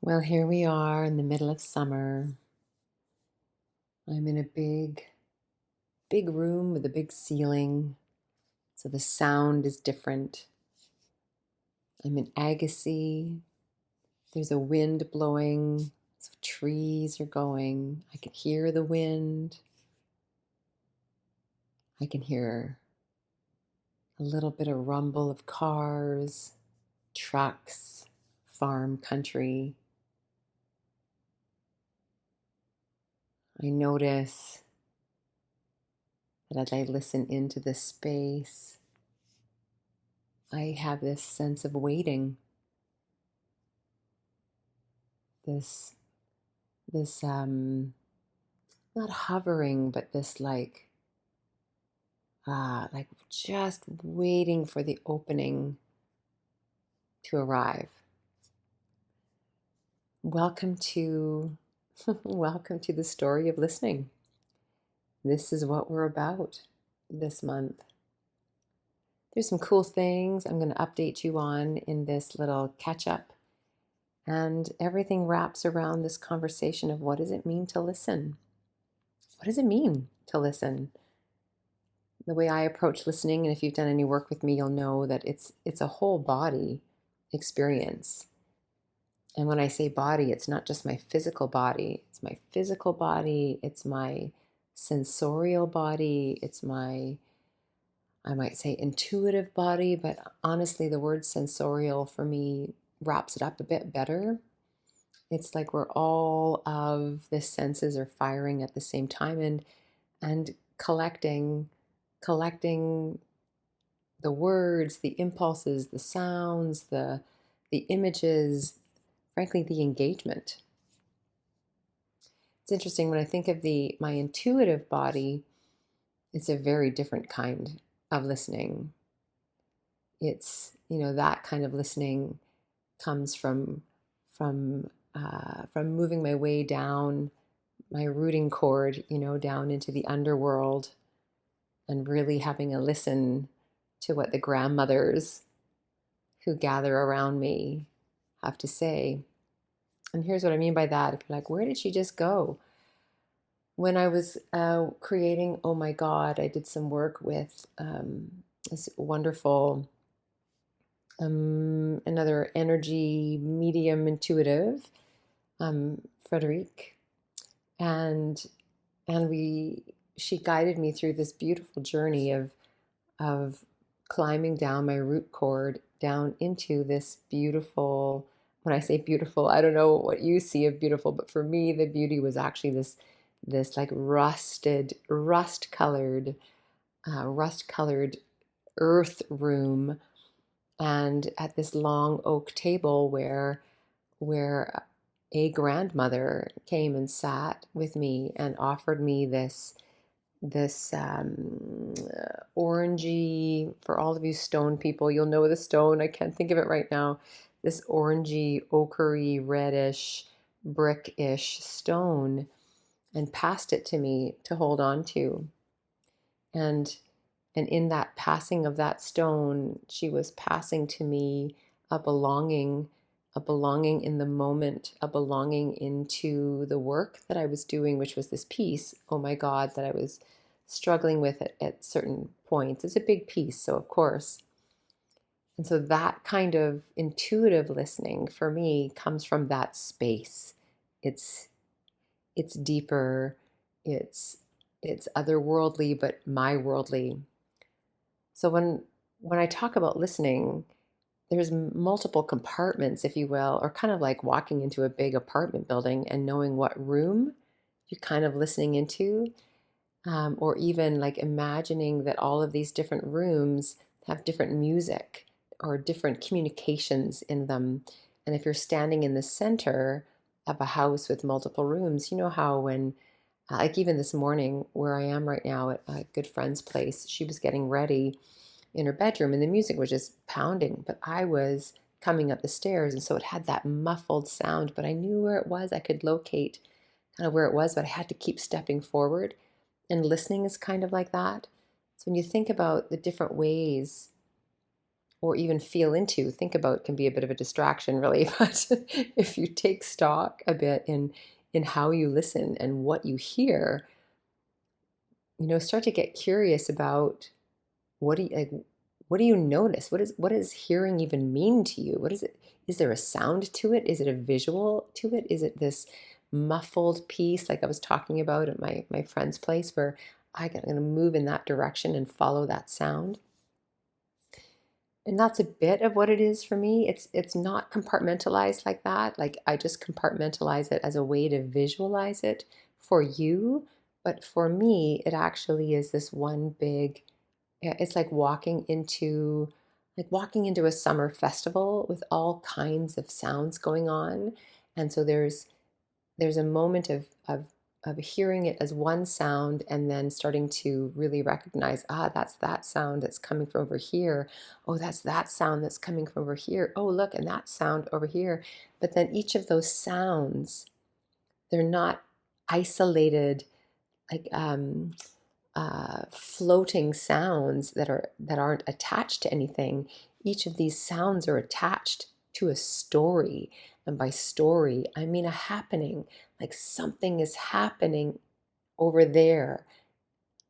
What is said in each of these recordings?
Well, here we are in the middle of summer. I'm in a big room with a big ceiling, so the sound is different. I'm in Agassiz. There's a wind blowing, so trees are going. I can hear the wind. I can hear a little bit of rumble of cars, trucks, farm country. I notice that as I listen into this space, I have this sense of waiting, this this not hovering, but this like just waiting for the opening to arrive. Welcome to welcome to the story of listening. This is what we're about this month. There's some cool things I'm going to update you on in this little catch up, and everything wraps around this conversation of what does it mean to listen? What does it mean to listen? The way I approach listening, and if you've done any work with me, you'll know that it's a whole body experience. And when I say body, it's not just my physical body. It's my physical body, it's my sensorial body, it's my, I might say, intuitive body, but honestly the word sensorial for me wraps it up a bit better. It's like we're all of the senses are firing at the same time, and collecting the words, the impulses, the sounds, the images, frankly, the engagement. It's interesting when I think of the my intuitive body, it's a very different kind of listening. It's, that kind of listening comes from moving my way down my rooting cord, down into the underworld and really having a listen to what the grandmothers who gather around me have to say. And here's what I mean by that. If you're like, where did she just go? When I was creating Oh My God, I did some work with this wonderful, another energy medium intuitive, Frederique, and she guided me through this beautiful journey of climbing down my root cord down into this beautiful. When I say beautiful, I don't know what you see of beautiful, but for me the beauty was actually this like rust colored earth room, and at this long oak table where a grandmother came and sat with me and offered me this orangey, for all of you stone people, you'll know the stone. I can't think of it right now. This orangey, ochre reddish, brickish stone, and passed it to me to hold on to. And and in that passing of that stone, she was passing to me a belonging, a belonging in the moment, a belonging into the work that I was doing, which was this piece, oh my God, that I was struggling with at certain points. It's a big piece, so of course. And so that kind of intuitive listening for me comes from that space. It's it's deeper, it's it's otherworldly, but my worldly. So when I talk about listening, there's multiple compartments, if you will, or kind of like walking into a big apartment building and knowing what room you're kind of listening into, or even like imagining that all of these different rooms have different music or different communications in them. And if you're standing in the center of a house with multiple rooms, you know how when like even this morning where I am right now at a good friend's place, she was getting ready in her bedroom and the music was just pounding, but I was coming up the stairs, and so it had that muffled sound, but I knew where it was. I could locate kind of where it was, but I had to keep stepping forward, and listening is kind of like that. So when you think about the different ways or even feel into, think about, can be a bit of a distraction really, but if you take stock a bit in how you listen and what you hear, start to get curious about what do you like what do you notice? What does hearing even mean to you? What is it? Is there a sound to it? Is it a visual to it? Is it this muffled piece like I was talking about at my friend's place where I'm going to move in that direction and follow that sound? And that's a bit of what it is for me. It's not compartmentalized like that. Like I just compartmentalize it as a way to visualize it for you. But for me, it actually is this one big, yeah, it's like walking into a summer festival with all kinds of sounds going on. And so there's a moment of hearing it as one sound and then starting to really recognize, that's that sound that's coming from over here. Oh, that's that sound that's coming from over here. Oh, look, and that sound over here. But then each of those sounds, they're not isolated, like floating sounds that aren't attached to anything. Each of these sounds are attached to a story, and by story I mean a happening. Like something is happening over there.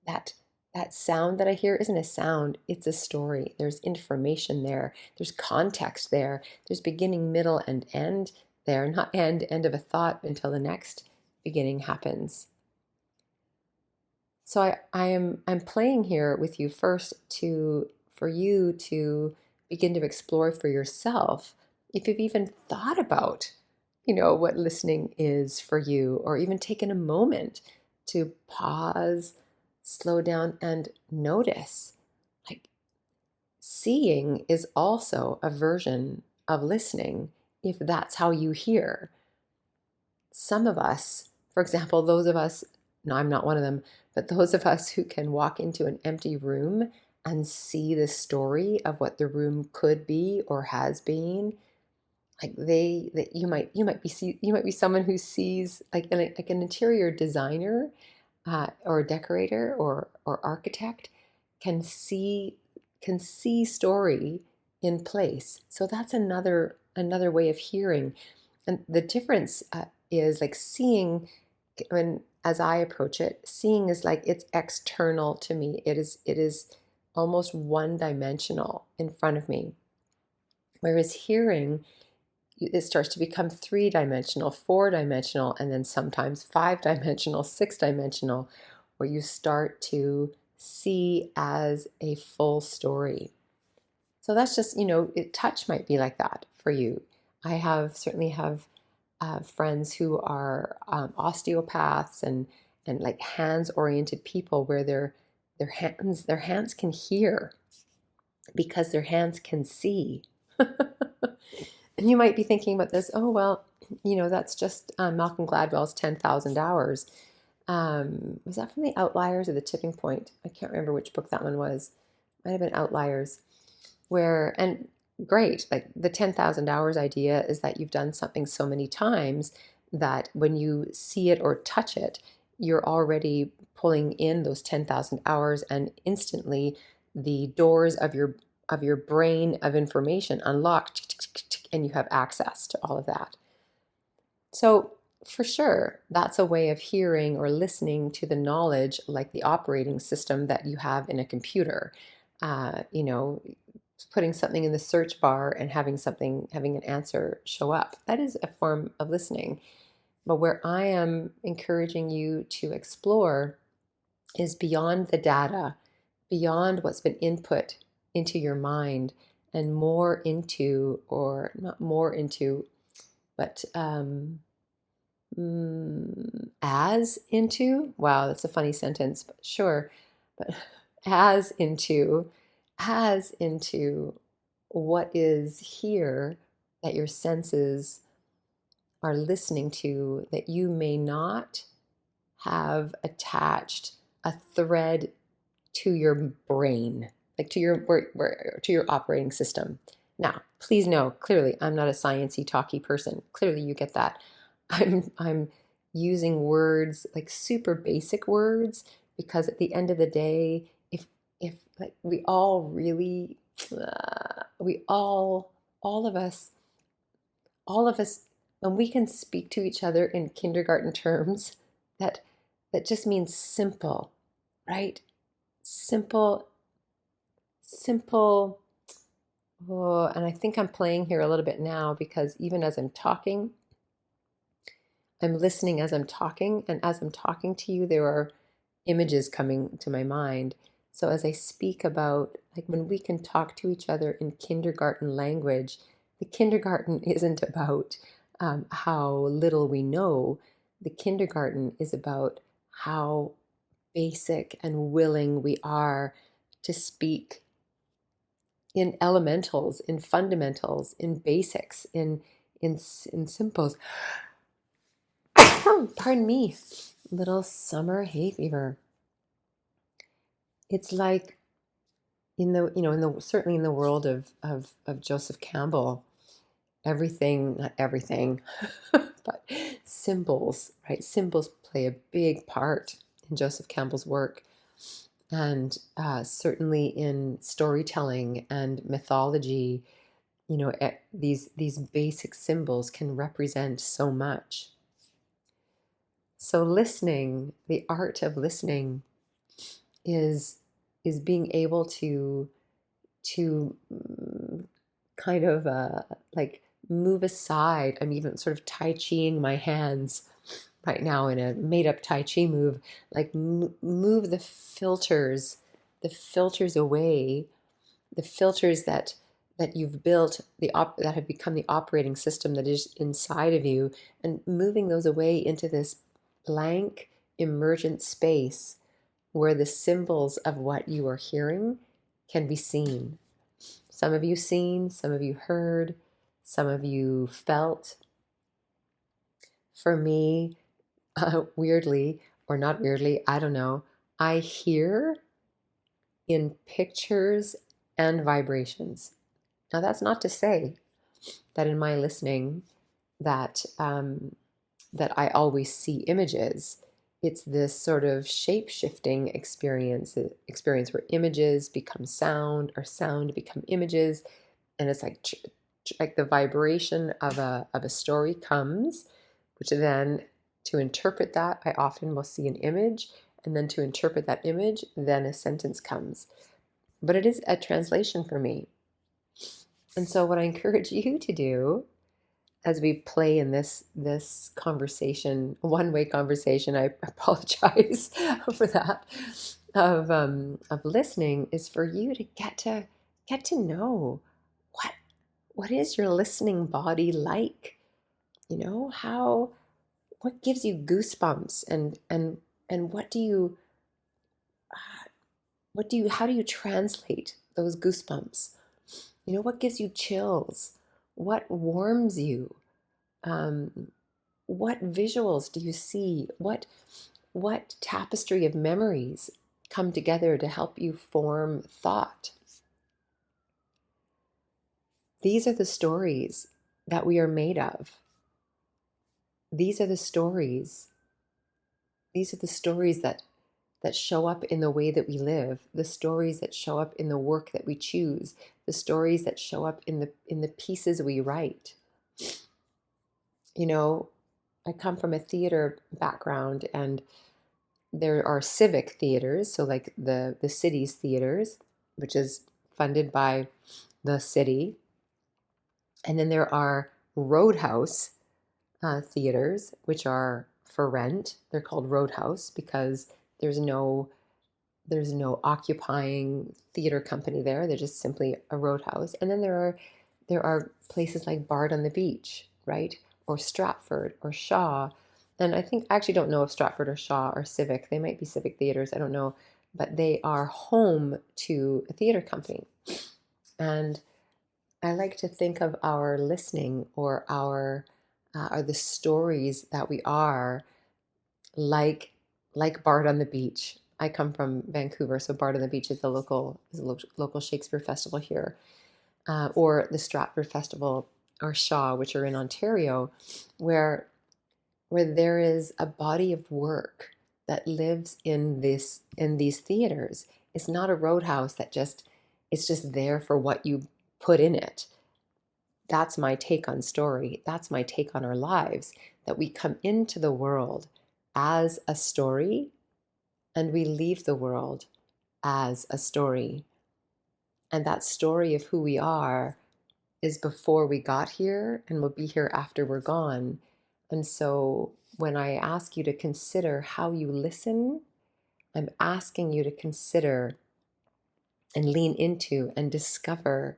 That that sound that I hear isn't a sound, it's a story. There's information there, there's context there, there's beginning, middle, and end there. Not end of a thought until the next beginning happens. So I'm playing here with you first to for you to begin to explore for yourself if you've even thought about, what listening is for you, or even taken a moment to pause, slow down, and notice. Like seeing is also a version of listening if that's how you hear. Some of us, for example, those of us, no, I'm not one of them, but those of us who can walk into an empty room and see the story of what the room could be or has been, like that you might be someone who sees like an interior designer, or a decorator or architect can see story in place. So that's another way of hearing. And the difference is like seeing, when as I approach it, seeing is like it's external to me. It is almost one dimensional in front of me. Whereas hearing, it starts to become three-dimensional, four-dimensional, and then sometimes five-dimensional, six-dimensional, where you start to see as a full story. So that's just, touch might be like that for you. I certainly have friends who are osteopaths and like hands-oriented people where their hands can hear because their hands can see. And you might be thinking about this, oh, well, that's just Malcolm Gladwell's 10,000 Hours. Was that from The Outliers or The Tipping Point? I can't remember which book that one was. Might have been Outliers. And great, like the 10,000 hours idea is that you've done something so many times that when you see it or touch it, you're already pulling in those 10,000 hours, and instantly the doors of your brain of information unlock, and you have access to all of that. So for sure, that's a way of hearing or listening to the knowledge, like the operating system that you have in a computer. Uh, you know, Putting something in the search bar and having an answer show up. That is a form of listening. But where I am encouraging you to explore is beyond the data, beyond what's been input into your mind, and more into, or not more into, but as into. Wow, that's a funny sentence, but sure. But as into, as into what is here that your senses are listening to, that you may not have attached a thread to your brain, like to your operating system. Now, please know, clearly, I'm not a sciencey, talky person. Clearly, you get that. I'm using words, like super basic words, because at the end of the day, if like we all really we all of us, when we can speak to each other in kindergarten terms, that that just means simple, right? Simple, simple. Oh, and I think I'm playing here a little bit now because even as I'm talking, I'm listening as I'm talking, and as I'm talking to you, there are images coming to my mind. So as I speak about, like, when we can talk to each other in kindergarten language, the kindergarten isn't about how little we know. The kindergarten is about how basic and willing we are to speak in elementals, in fundamentals, in basics, in simples. Pardon me, little summer hay fever. It's like in the, in the, certainly in the world of Joseph Campbell, everything, not everything, but symbols, right? Symbols play a big part in Joseph Campbell's work, and certainly in storytelling and mythology. These basic symbols can represent so much. So listening, the art of listening, is being able to kind of like move aside. I'm even sort of tai chiing my hands right now in a made up tai chi move, like move the filters away, the filters that you've built, that have become the operating system that is inside of you, and moving those away into this blank emergent space where the symbols of what you are hearing can be seen. Some of you seen, some of you heard, some of you felt. For me, weirdly or not weirdly, I don't know, I hear in pictures and vibrations. Now, that's not to say that in my listening that I always see images. It's this sort of shape-shifting experience where images become sound or sound become images, and it's like the vibration of a story comes, which then, to interpret that, I often will see an image, and then to interpret that image, then a sentence comes. But it is a translation for me. And so what I encourage you to do as we play in this conversation, one-way conversation, I apologize for that, of listening, is for you to get to know what is your listening body like. How, what gives you goosebumps, and how do you translate those goosebumps? What gives you chills? What warms you? Um, what visuals do you see? What tapestry of memories come together to help you form thought? These are the stories that we are made of. These are the stories. These are the stories that show up in the way that we live, the stories that show up in the work that we choose, the stories that show up in the pieces we write. I come from a theater background, and there are civic theaters, so like the city's theaters, which is funded by the city. And then there are roadhouse theaters, which are for rent. They're called roadhouse because there's no occupying theater company there. They're just simply a roadhouse. And then there are places like Bard on the Beach, right? Or Stratford or Shaw. And I actually don't know if Stratford or Shaw are civic. They might be civic theaters. I don't know. But they are home to a theater company. And I like to think of our listening or the stories that we are, like Bard on the Beach. I come from Vancouver, so Bard on the Beach is a local Shakespeare festival here, or the Stratford Festival or Shaw, which are in Ontario, where there is a body of work that lives in these theaters. It's not a roadhouse that just it's just there for what you put in it. That's my take on story. That's my take on our lives, that we come into the world as a story and we leave the world as a story. And that story of who we are is before we got here and will be here after we're gone. And so when I ask you to consider how you listen, I'm asking you to consider and lean into and discover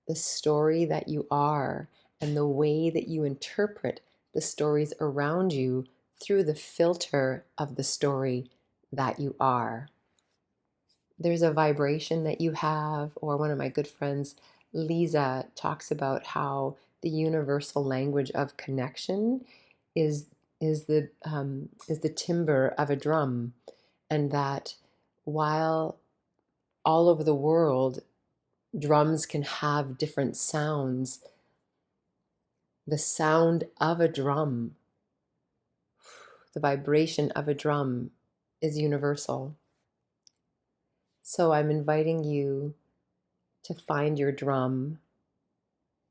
the story that you are and the way that you interpret the stories around you through the filter of the story that you are. There's a vibration that you have, or one of my good friends, Lisa, talks about how the universal language of connection is the timbre of a drum, and that while all over the world drums can have different sounds, the sound of a drum, the vibration of a drum, is universal. So I'm inviting you to find your drum,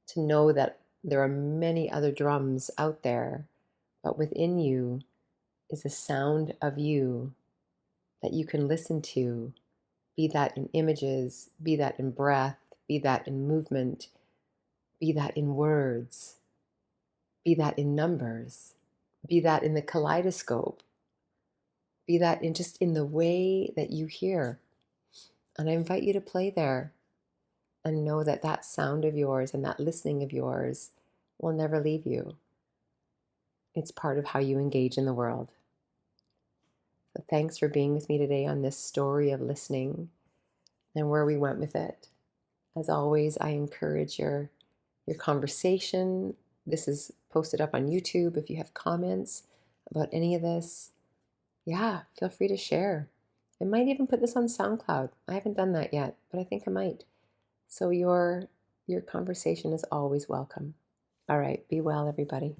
to know that there are many other drums out there, but within you is a sound of you that you can listen to, be that in images, be that in breath, be that in movement, be that in words, be that in numbers, be that in the kaleidoscope, be that in just in the way that you hear. And I invite you to play there and know that that sound of yours and that listening of yours will never leave you. It's part of how you engage in the world. So thanks for being with me today on this story of listening and where we went with it. As always, I encourage your conversation. This is posted up on YouTube. If you have comments about any of this, yeah, feel free to share. I might even put this on SoundCloud. I haven't done that yet, but I think I might. So your conversation is always welcome. All right, be well, everybody.